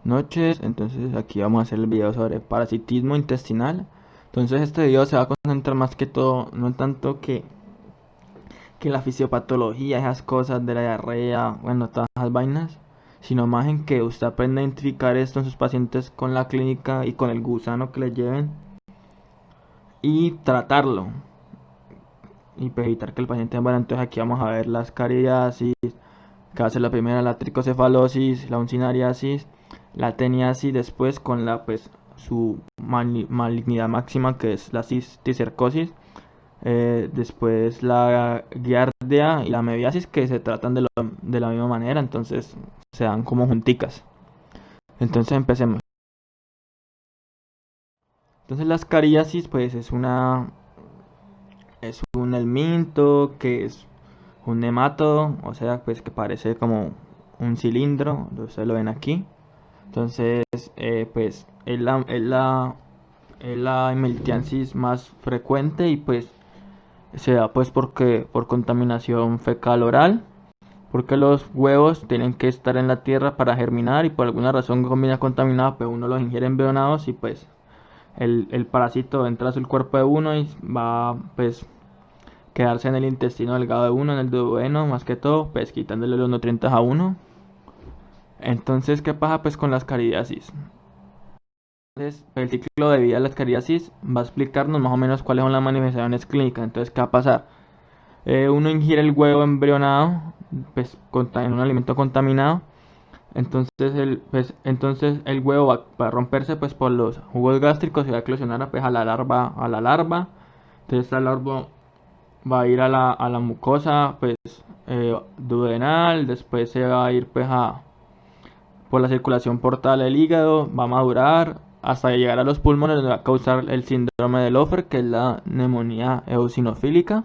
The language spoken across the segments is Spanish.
noches. Entonces aquí vamos a hacer el video sobre parasitismo intestinal. Entonces este video se va a concentrar más que todo, no tanto que la fisiopatología, esas cosas de la diarrea, bueno, todas esas vainas, sino más en que usted aprenda a identificar esto en sus pacientes con la clínica y con el gusano que le lleven y tratarlo y pues, evitar que el paciente, bueno, entonces aquí vamos a ver las cariasis, que va a ser la primera, la tricocefalosis, la uncinariasis, la teniasis, después con la pues su malignidad máxima que es la cisticercosis, después la giardia y la mebiasis que se tratan de la misma manera, entonces se dan como junticas. Entonces empecemos. Entonces las cariasis pues es un helminto que es un nematodo, o sea pues que parece como un cilindro, ustedes lo ven aquí. Entonces, pues es la hemiltiansis más frecuente y pues se da pues porque por contaminación fecal oral, porque los huevos tienen que estar en la tierra para germinar y por alguna razón combina contaminada, pues uno los ingiere embrionados y pues el parásito entra a su cuerpo de uno y va pues quedarse en el intestino delgado de uno, en el duodeno más que todo, pues quitándole los nutrientes a uno. Entonces, ¿qué pasa pues con las caridiasis? Entonces, el ciclo de vida de las cariasis va a explicarnos más o menos cuáles son las manifestaciones clínicas. Entonces, ¿qué va a pasar? Uno ingiere el huevo embrionado, pues, en un alimento contaminado. Entonces el huevo va a romperse pues por los jugos gástricos y va a eclosionar pues, a la larva. Entonces esta larva va a ir a la mucosa pues duodenal, después se va a ir pues por la circulación portal del hígado, va a madurar hasta llegar a los pulmones donde va a causar el síndrome de Lofer, que es la neumonía eosinofílica.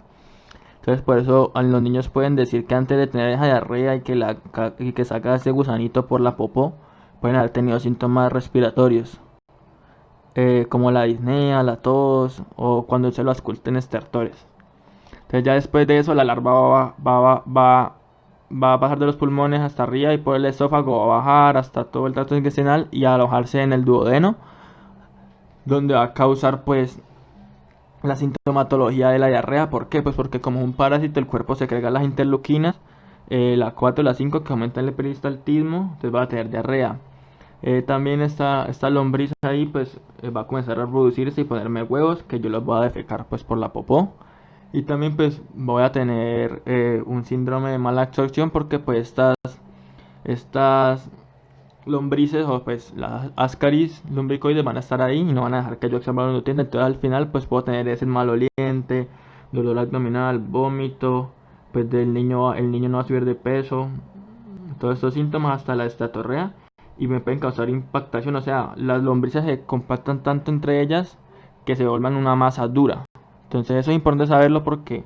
Entonces por eso los niños pueden decir que antes de tener esa diarrea y que saca ese gusanito por la popó, pueden haber tenido síntomas respiratorios, como la disnea, la tos o cuando se lo ausculten estertores. Entonces ya después de eso la larva va a pasar de los pulmones hasta arriba y por el esófago va a bajar hasta todo el tracto intestinal y a alojarse en el duodeno, donde va a causar pues la sintomatología de la diarrea. ¿Por qué? Pues porque como es un parásito el cuerpo segrega las interleuquinas, la 4 y la 5 que aumentan el peristaltismo, entonces va a tener diarrea. También esta lombriz ahí pues va a comenzar a reproducirse y ponerme huevos que yo los voy a defecar pues por la popó. Y también pues voy a tener un síndrome de mala absorción porque pues estas lombrices o pues las ascaris lumbricoides van a estar ahí y no van a dejar que yo absorba los nutrientes. Entonces al final pues puedo tener ese maloliente, dolor abdominal, vómito, pues el niño no va a subir de peso, todos estos síntomas hasta la estatorrea y me pueden causar impactación, o sea, las lombrices se compactan tanto entre ellas que se vuelvan una masa dura. Entonces eso es importante saberlo porque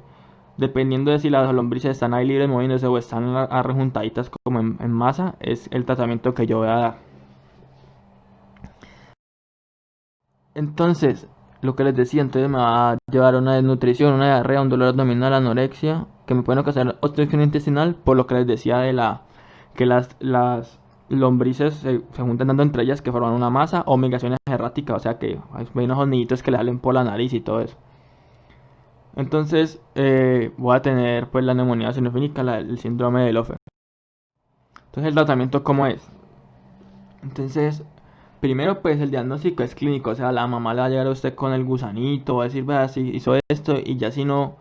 dependiendo de si las lombrices están ahí libres moviéndose o están arrejuntaditas como en masa, es el tratamiento que yo voy a dar. Entonces, lo que les decía, entonces me va a llevar a una desnutrición, una diarrea, un dolor abdominal, anorexia, que me pueden ocasionar obstrucción intestinal, por lo que les decía de que las lombrices se juntan tanto entre ellas que forman una masa, o migraciones erráticas, o sea que hay unos niditos que le salen por la nariz y todo eso. Entonces, voy a tener pues la neumonía eosinofílica, el síndrome de Lofer. Entonces, el tratamiento, ¿cómo es? Entonces, primero pues el diagnóstico es clínico, o sea, la mamá le va a llegar a usted con el gusanito, va a decir, vea, si hizo esto, y ya si no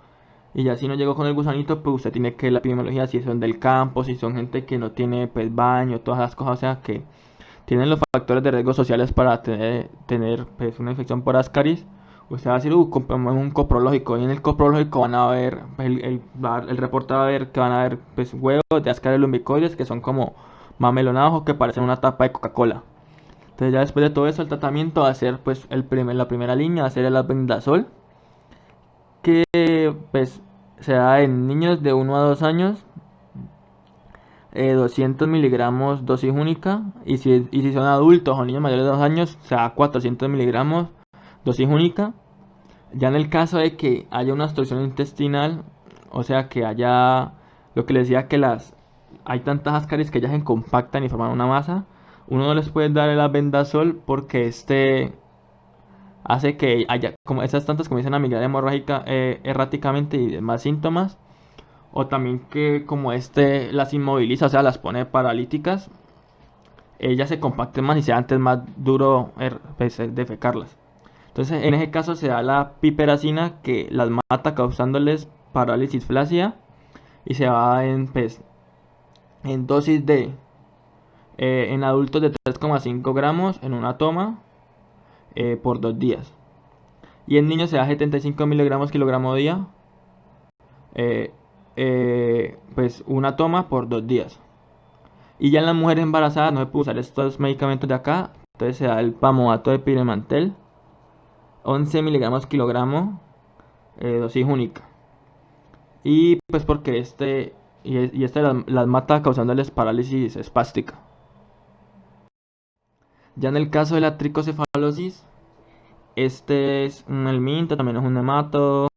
llegó con el gusanito, pues usted tiene que la epidemiología, si son del campo, si son gente que no tiene pues baño, todas las cosas, o sea, que tienen los factores de riesgo sociales para tener pues una infección por ascaris. Usted va a decir, compramos un coprológico, y en el coprológico van a ver, el reporte va a ver que van a ver pues huevos de ascaris lumbricoides que son como mamelonados o que parecen una tapa de Coca-Cola. Entonces ya después de todo eso el tratamiento va a ser pues la primera línea va a ser el albendazol, que pues se da en niños de 1 a 2 años, 200 miligramos dosis única, y si son adultos o niños mayores de 2 años se da 400 miligramos dosis única. Ya en el caso de que haya una obstrucción intestinal, o sea que haya lo que les decía que hay tantas ascaris que ellas se compactan y forman una masa, Uno no les puede dar el albendazol porque hace que haya como esas tantas comienzan a migrar hemorrágica erráticamente y demás síntomas. O también que como las inmoviliza, o sea, las pone paralíticas, ellas se compacten más y sea antes más duro pues, defecarlas. Entonces, en ese caso se da la piperacina que las mata causándoles parálisis flácida y se va en dosis en adultos de 3,5 gramos en una toma por 2 días. Y en niños se da 75 miligramos kilogramo día, eh, pues una toma por 2 días. Y ya en las mujeres embarazadas no se puede usar estos medicamentos de acá, entonces se da el pamoato de piremantel, 11 miligramos kilogramo, dosis única. Y pues porque este las mata causándoles parálisis espástica. Ya en el caso de la tricocefalosis, este es un helminto, también es un nemato.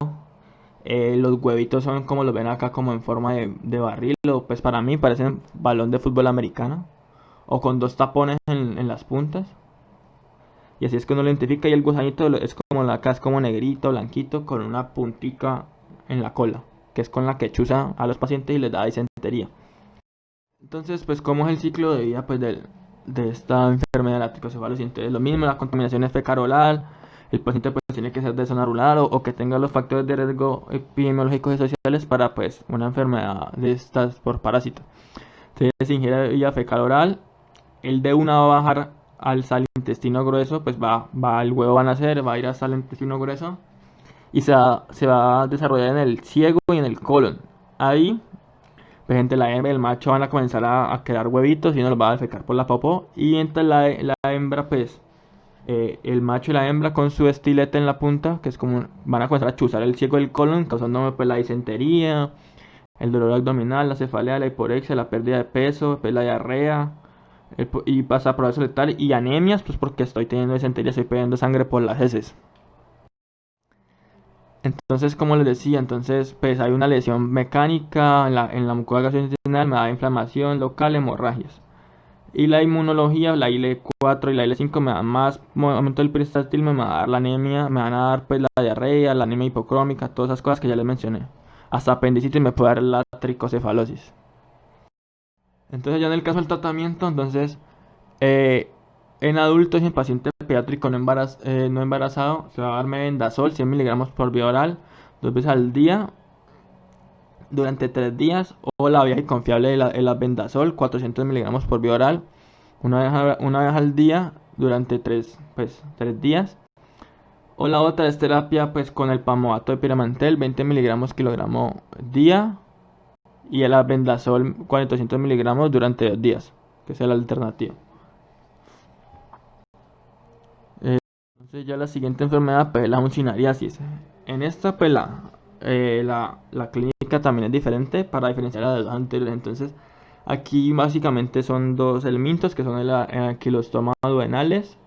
Los huevitos son como los ven acá, como en forma de barril, o pues para mí parecen balón de fútbol americano, o con dos tapones en las puntas. Y así es que uno lo identifica y el gusanito es como acá, es como negrito, blanquito, con una puntica en la cola, que es con la que chuza a los pacientes y les da disentería. Entonces, pues, ¿cómo es el ciclo de vida pues, de esta enfermedad de la tricocefalosis? Entonces, lo mismo, la contaminación es fecal oral, el paciente pues tiene que ser de zona rural o que tenga los factores de riesgo epidemiológicos y sociales para pues una enfermedad de estas por parásito. Entonces, se ingiere vía fecal oral, el de una va a bajar al intestino grueso, pues el huevo va a nacer, va a ir hasta el intestino grueso y se va a desarrollar en el ciego y en el colon. Ahí pues entre la hembra y el macho van a comenzar a crear huevitos y uno los va a defecar por la popó. Y entre la hembra, pues el macho y la hembra con su estilete en la punta, que es como van a comenzar a chuzar el ciego del colon, causando pues la disentería, el dolor abdominal, la cefalea, la hiporexia, la pérdida de peso, pues, la diarrea, y pasa a progreso letal y anemias, pues porque estoy teniendo disentería, estoy perdiendo sangre por las heces. Entonces, como les decía, entonces pues hay una lesión mecánica en la mucosa gastrointestinal, me da inflamación local, hemorragias. Y la inmunología, la IL-4 y la IL-5 me dan más aumento del peristaltismo, me va a dar la anemia, me van a dar pues la diarrea, la anemia hipocrómica, todas esas cosas que ya les mencioné. Hasta apendicitis me puede dar la tricocefalosis. Entonces ya en el caso del tratamiento, entonces eh, en adultos y en paciente pediátrico no embarazado se va a dar mebendazol 100 miligramos por vía oral 2 veces al día durante 3 días o la vieja y confiable el albendazol 400 miligramos por vía oral una vez al día durante 3 días. O la otra es terapia pues con el pamoato de piramantel 20 miligramos kilogramo día y el albendazol 400 miligramos durante 2 días, que es la alternativa. Entonces ya la siguiente enfermedad pues es la uncinariasis. En esta pues la clínica también es diferente para diferenciar a las anteriores. Entonces aquí básicamente son dos elementos que son el anquilostoma duodenales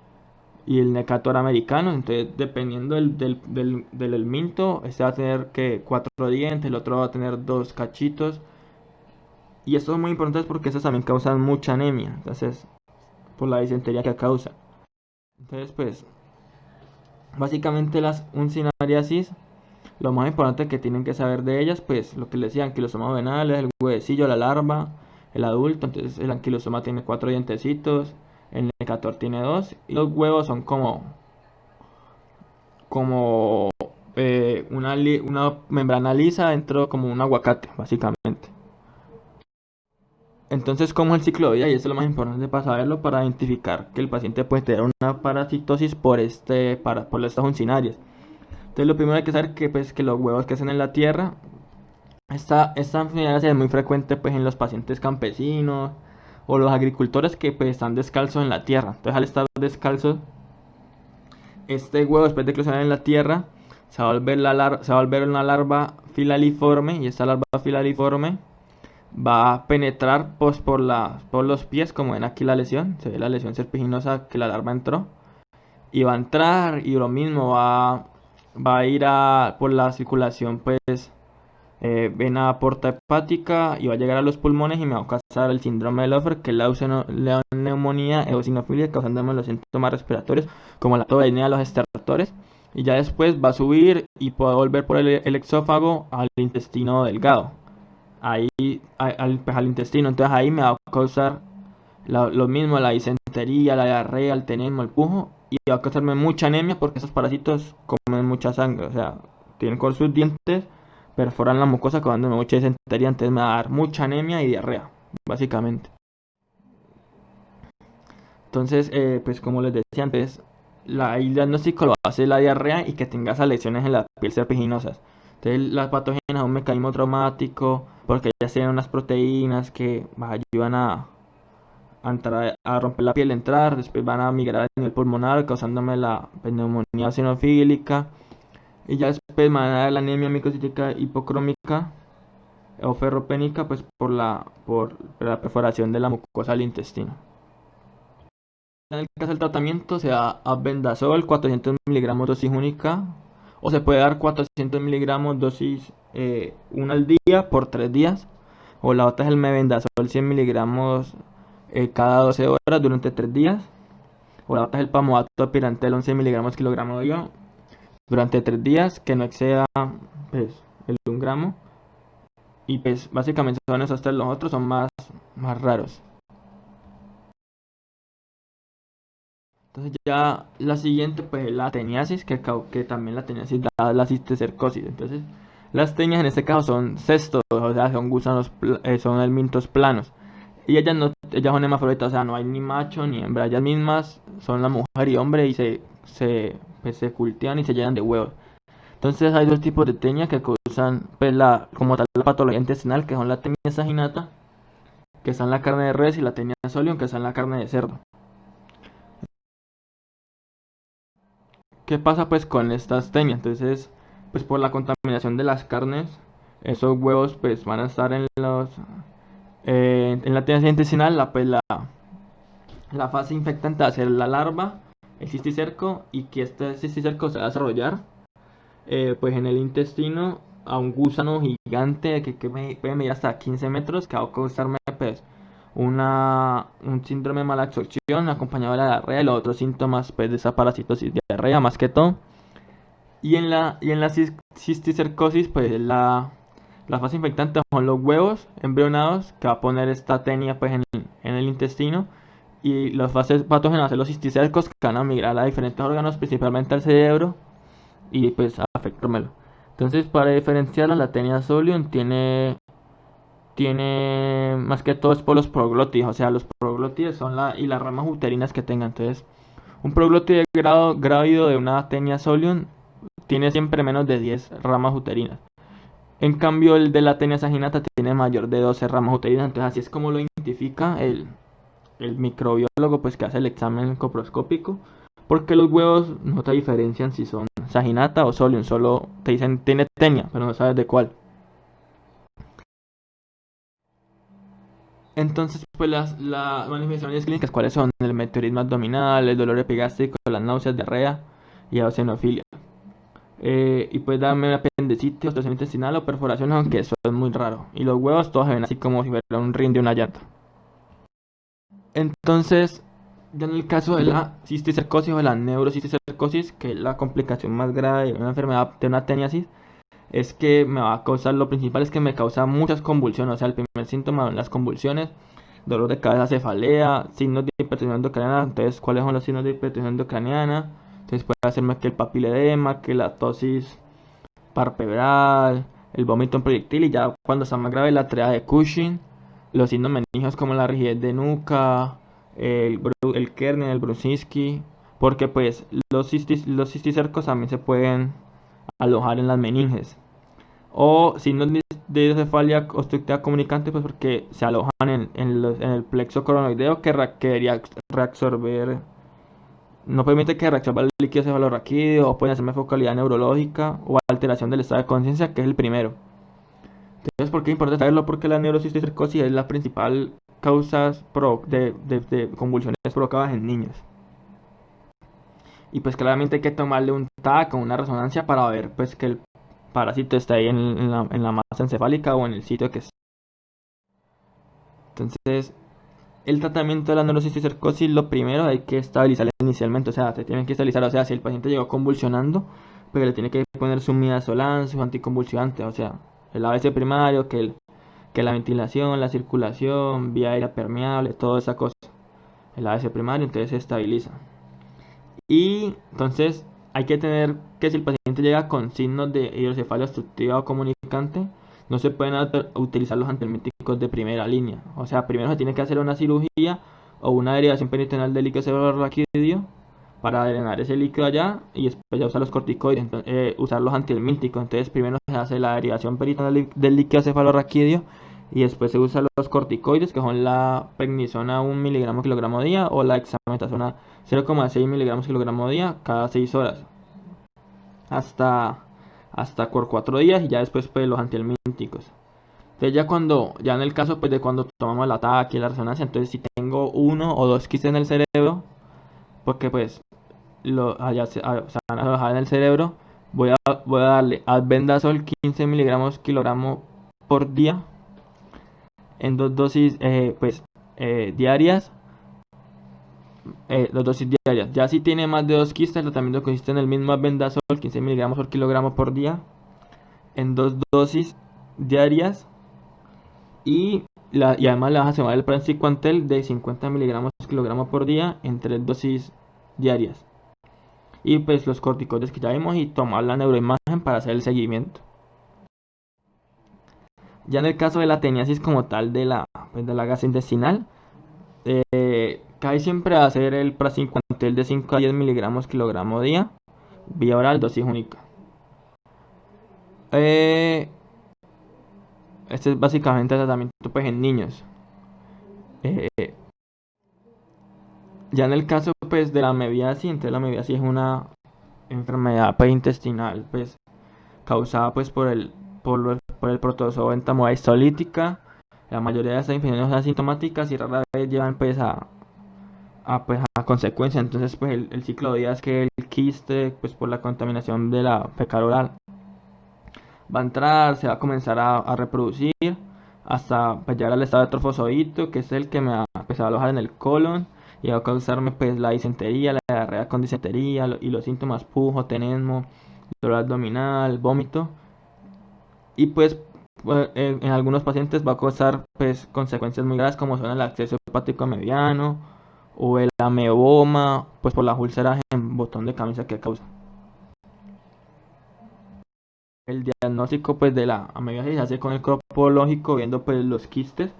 y el necator americano. Entonces dependiendo del helminto, este va a tener que 4 dientes, el otro va a tener 2 cachitos. Y esto es muy importante porque estos también causan mucha anemia. Entonces por la disentería que causa. Entonces pues básicamente las uncinariasis, lo más importante que tienen que saber de ellas, pues lo que les decía, anquilosoma venales, el huevecillo, la larva, el adulto. Entonces el anquilosoma tiene 4 dientecitos, el necator tiene 2 y los huevos son como una membrana lisa dentro como un aguacate, básicamente. Entonces, ¿cómo es el ciclo de vida? Y eso es lo más importante para saberlo, para identificar que el paciente puede tener una parasitosis por estas uncinarias. Entonces, lo primero hay que saber que los huevos que hacen en la tierra, esta enfermedad es muy frecuente pues, en los pacientes campesinos o los agricultores que pues, están descalzos en la tierra. Entonces, al estar descalzos, este huevo después de eclosionar en la tierra se va a volver una larva filaliforme y esta larva filaliforme va a penetrar pues, por los pies, como ven aquí la lesión, se ve la lesión serpiginosa que la larva entró y va a entrar y lo mismo va a ir por la circulación pues vena porta hepática y va a llegar a los pulmones y me va a causar el síndrome de Loeffler, que es la neumonía eosinofilia, causándome los síntomas respiratorios como la tobeña, los estertores. Y ya después va a subir y puede volver por el exófago al intestino delgado, ahí pues, al intestino. Entonces ahí me va a causar lo mismo, la disentería, la diarrea, el tenesmo, el pujo, y va a causarme mucha anemia porque esos parásitos comen mucha sangre, o sea, tienen con sus dientes, perforan la mucosa causándome mucha disentería, entonces me va a dar mucha anemia y diarrea, básicamente. Entonces, pues como les decía antes, el diagnóstico lo hace la diarrea y que tengas lesiones en la piel serpiginosas. Entonces, las patógenas son un mecanismo traumático porque ellas tienen unas proteínas que ayudan a entrar, a romper la piel, entrar, después van a migrar a nivel pulmonar, causándome la neumonía eosinofílica, y ya después me van a dar la anemia microcítica hipocrómica o ferropénica, pues por la perforación de la mucosa del intestino. En el caso del tratamiento se da albendazol 400 miligramos dosis única, o se puede dar 400 miligramos dosis 1 al día por 3 días, o la otra es el mebendazol 100 miligramos cada 12 horas durante 3 días, o la otra es el pamodato pirantel 11 miligramos kilogramo diario durante 3 días, que no exceda pues, el 1 gramo, y pues básicamente son esos tres, los otros son más raros. Entonces ya la siguiente pues es la ateniasis, que también la ateniasis da la cisticercosis. Entonces las tenias en este caso son cestos, o sea, son gusanos, son helmintos planos. Y ellas son hermafroditas, o sea, no hay ni macho ni hembra. Ellas mismas son la mujer y hombre y pues, se cultivan y se llenan de huevos. Entonces hay dos tipos de tenia que causan pues, como tal la patología intestinal, que son la tenia saginata, que está en la carne de res, y la tenia solium, que está en la carne de cerdo. ¿Qué pasa pues con estas tenias? Entonces, pues por la contaminación de las carnes, esos huevos pues van a estar en la tenia intestinal, la fase infectante va a ser la larva, el cisticerco, y que este cisticerco se va a desarrollar pues en el intestino a un gusano gigante que puede medir hasta 15 metros, que va a causarme pues un síndrome de mala absorción acompañado de la diarrea y los otros síntomas pues, de esa parasitosis, diarrea más que todo. Y en la cisticercosis, pues la fase infectante son los huevos embrionados que va a poner esta tenia pues, en el intestino. Y las fases patógenas de los cisticercos que van a migrar a diferentes órganos, principalmente al cerebro, y pues afectármelo. Entonces, para diferenciarla, la tenia solium tiene más que todo es por los proglótides, o sea, los proglótides son y las ramas uterinas que tengan. Entonces, un proglótide grávido de una tenia solium tiene siempre menos de 10 ramas uterinas. En cambio, el de la tenia saginata tiene mayor de 12 ramas uterinas. Entonces, así es como lo identifica el microbiólogo pues que hace el examen coproscópico, porque los huevos no te diferencian si son saginata o solium, solo te dicen tiene tenia, pero no sabes de cuál. Entonces, pues las manifestaciones clínicas, ¿cuáles son? El meteorismo abdominal, el dolor epigástrico, las náuseas, diarrea y eosinofilia. Y puede darme apendicitis, obstrucción intestinal o perforación, aunque eso es muy raro. Y los huevos todos se ven así como si fuera un rin de una llanta. Entonces, ya en el caso de la cisticercosis o de la neurocisticercosis, que es la complicación más grave de una enfermedad de una teniasis, es que me va a causar, lo principal es que me causa muchas convulsiones. O sea, el primer síntoma son las convulsiones, dolor de cabeza, cefalea, signos de hipertensión endocraniana. Entonces, ¿cuáles son los signos de hipertensión endocraniana? Entonces puede hacerme que el papiledema, que la tosis parpebral, el vómito en proyectil, y ya cuando está más grave la triada de Cushing, los signos meningios como la rigidez de nuca, el Kernel, el Brudzinski, porque pues los cisticercos también se pueden alojar en las meninges. O signos de cefalia obstructiva comunicante, pues porque se alojan en el plexo coronoideo que debería reabsorber, no permite que reabsorba el líquido cefalorraquídeo, o puede hacerme focalidad neurológica o alteración del estado de conciencia, que es el primero. Entonces, ¿por qué es importante saberlo? Porque la neurocisticercosis es la principal causa de convulsiones provocadas en niños. Y pues claramente hay que tomarle un TAC o una resonancia para ver pues que parásito está ahí en la masa encefálica o en el sitio que es. Entonces, el tratamiento de la neurocisticercosis, lo primero hay que estabilizarla inicialmente, o sea, se tienen que estabilizar, o sea, si el paciente llegó convulsionando, pues le tiene que poner su midazolam, su anticonvulsivante, o sea, el ABC primario, que la ventilación, la circulación, vía aérea permeable, toda esa cosa, el ABC primario, entonces se estabiliza. Y entonces hay que tener que si el paciente llega con signos de hidrocefalia obstructiva o comunicante, no se pueden utilizar los antiemíticos de primera línea. O sea, primero se tiene que hacer una cirugía o una derivación peritoneal del líquido cefalorraquídeo para drenar ese líquido allá y después ya usar los corticoides, usar los antiemíticos. Entonces primero se hace la derivación peritoneal del líquido cefalorraquídeo y después se usan los corticoides, que son la prednisona 1 miligramo kilogramo día o la dexametasona 0,6 miligramos kilogramo día cada 6 horas hasta, hasta por 4 días y ya después pues los antihelmínticos. Entonces ya cuando, ya en el caso pues de cuando tomamos el ataque y la resonancia, entonces si tengo uno o dos quistes en el cerebro, porque pues allá se van a alojar en el cerebro, voy a darle albendazol 15 miligramos kilogramo por día en dos dosis diarias, dos dosis diarias. Ya si tiene más de dos quistes, el tratamiento consiste en el mismo albendazol, 15 miligramos por kilogramo por día, en dos dosis diarias. Y además le vas a sumar el praziquantel de 50 miligramos por kilogramo por día en tres dosis diarias. Y pues los corticoides que ya vimos y tomar la neuroimagen para hacer el seguimiento. Ya en el caso de la teniasis como tal de la gastrointestinal, cae siempre a hacer el praziquantel de 5 a 10 miligramos kilogramo día, vía oral, dosis única. Este es básicamente el tratamiento pues, en niños. Eh, ya en el caso pues, de la mebiasis, entonces la mebiasis es una enfermedad pues, intestinal pues, causada pues, por el protozoo entamoeba histolítica. La mayoría de estas infecciones son asintomáticas y rara vez llevan pues, a consecuencia. Entonces pues, el ciclo de vida es que el quiste pues, por la contaminación de la fecal oral va a entrar, se va a comenzar a reproducir hasta pues, llegar al estado de trofozoito, que es el que me va, pues, a alojar en el colon y va a causarme pues la disentería, la diarrea con disentería y los síntomas pujo, tenesmo, dolor abdominal, vómito. Y pues en algunos pacientes va a causar pues consecuencias muy graves como son el acceso hepático mediano o el ameboma, pues por las úlceras en botón de camisa que causa. El diagnóstico pues de la amebiasis se hace con el crofológico viendo pues los quistes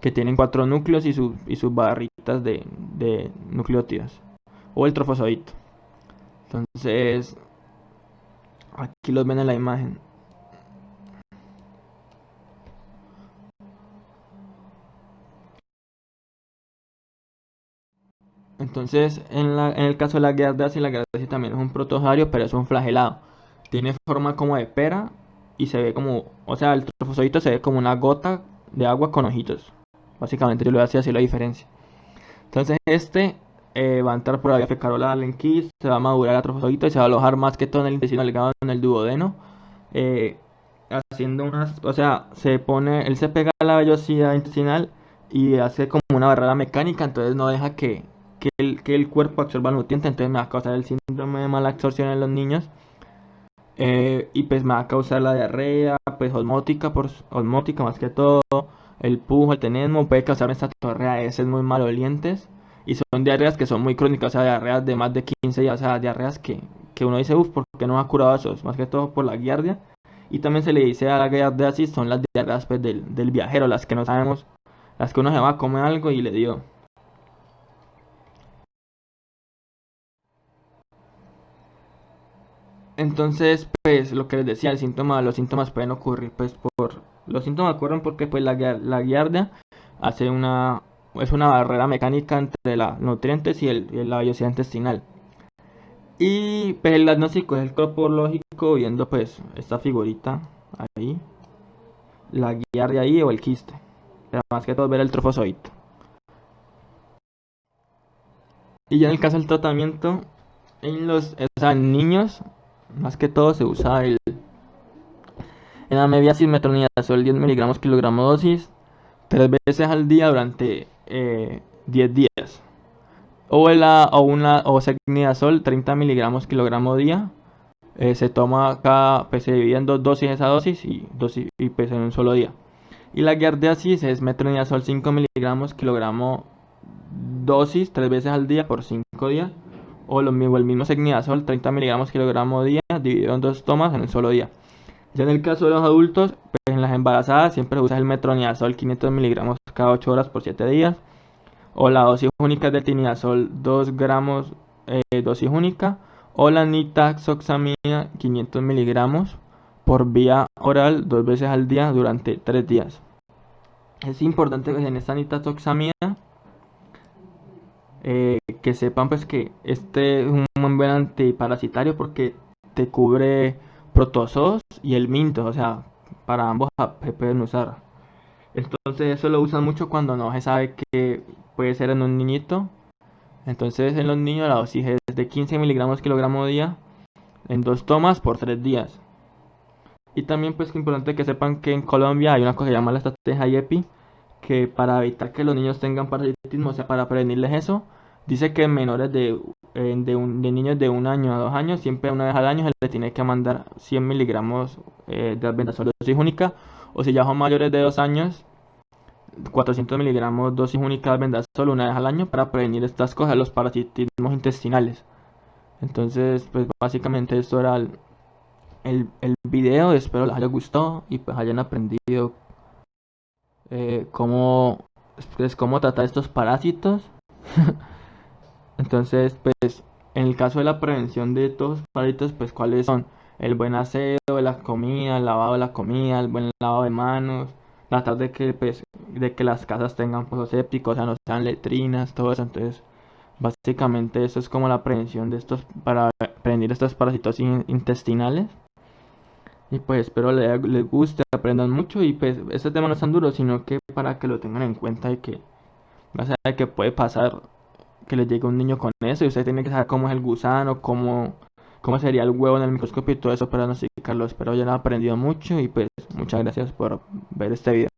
que tienen 4 núcleos y sus barritas de nucleótidos o el trofozoito. Entonces aquí los ven en la imagen. Entonces en el caso de la giardiasis, la giardiasis también es un protozoario, pero es un flagelado. Tiene forma como de pera y se ve como, o sea, el trofozoito se ve como una gota de agua con ojitos. Básicamente yo le voy a decir así la diferencia. Entonces va a entrar por la vía fecal oral en quiste, se va a madurar el trofozoito y se va a alojar más que todo en el intestino delgado, en el duodeno. eh, Haciendo unas, o sea, él se pega a la vellosidad intestinal y hace como una barrera mecánica, entonces no deja que el cuerpo absorba nutrientes, entonces me va a causar el síndrome de mala absorción en los niños. Y pues me va a causar la diarrea, pues osmótica más que todo, el pujo, el tenesmo, puede causarme esta torrea de heces muy malolientes. Y son diarreas que son muy crónicas, o sea, diarreas de más de 15 días, o sea, diarreas que uno dice, uff, ¿por qué no ha curado esos? Más que todo por la giardia. Y también se le dice a la giardiasis, son las diarreas pues, del viajero, las que no sabemos, las que uno se va a comer algo y le dio. Entonces, pues lo que les decía, los síntomas pueden ocurrir, pues los síntomas ocurren porque pues la giardia hace es una barrera mecánica entre los nutrientes y la vellosidad intestinal. Y pues el diagnóstico es el crofológico viendo pues esta figurita ahí, la giardia ahí o el quiste. Pero más que todo ver el trofozoito. Y ya en el caso del tratamiento, o sea, en niños, más que todo se usa En amebiasis, metronidazol 10 miligramos kilogramo dosis, 3 veces al día durante 10 días. O secnidazol 30 miligramos kilogramo día. Se toma pues se divide en 2 dosis esa dosis y pues en un solo día. Y la giardiasis es metronidazol 5 miligramos kilogramo dosis 3 veces al día por 5 días. O el mismo secnidazol 30 miligramos kilogramo día dividido en 2 tomas en un solo día. Ya en el caso de los adultos, pues en las embarazadas siempre usas el metronidazol 500 miligramos cada 8 horas por 7 días. O la dosis única de tinidazol 2 gramos dosis única. O la nitazoxamida 500 miligramos por vía oral 2 veces al día durante 3 días. Es importante que en esta nitazoxamida que sepan pues que este es un buen antiparasitario porque te cubre protozoos y el minto, o sea, para ambos se pueden usar. Entonces eso lo usan mucho cuando no se sabe que puede ser en un niñito. Entonces en los niños la dosis es de 15 miligramos kilogramo día en 2 tomas por 3 días. Y también pues es importante que sepan que en Colombia hay una cosa que se llama la estrategia IEPI, que para evitar que los niños tengan parasitismo, o sea, para prevenirles eso, dice que en menores de niños de 1 año a 2 años, siempre una vez al año se les tiene que mandar 100 miligramos de albendazol dosis única, o si ya son mayores de 2 años, 400 miligramos dosis única de albendazol una vez al año para prevenir estas cosas, los parasitismos intestinales. Entonces, pues básicamente esto era el video, espero les haya gustado y pues hayan aprendido cómo, pues, cómo tratar estos parásitos. Entonces, pues, en el caso de la prevención de estos parásitos, pues, ¿cuáles son? El buen aseo de la comida, el lavado de la comida, el buen lavado de manos, tratar de que, pues, de que las casas tengan pozos sépticos, o sea, no sean letrinas, todo eso. Entonces, básicamente eso es como la prevención de estos, para prevenir estos parásitos intestinales. Y pues espero les guste, aprendan mucho y pues este tema no es tan duro, sino que para que lo tengan en cuenta de que, o sea, de que puede pasar que les llegue un niño con eso y usted tiene que saber cómo es el gusano, cómo sería el huevo en el microscopio y todo eso para diagnosticarlo. Espero hayan aprendido mucho y pues muchas gracias por ver este video.